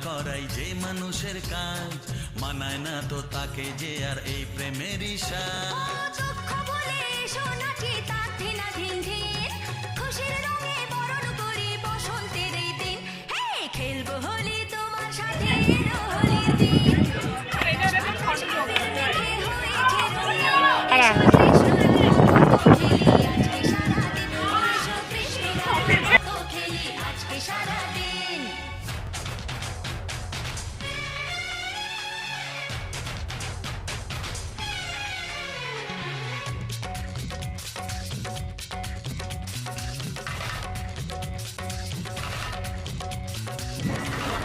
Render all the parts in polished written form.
করাই যে মানুষের কাজ, মানায় না তো তাকে যে আর এই প্রেমেরই সাজ। খেলবো হোলি তোমার সাথে এলো হোলির দিন। আজকে সারাদিন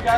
क्या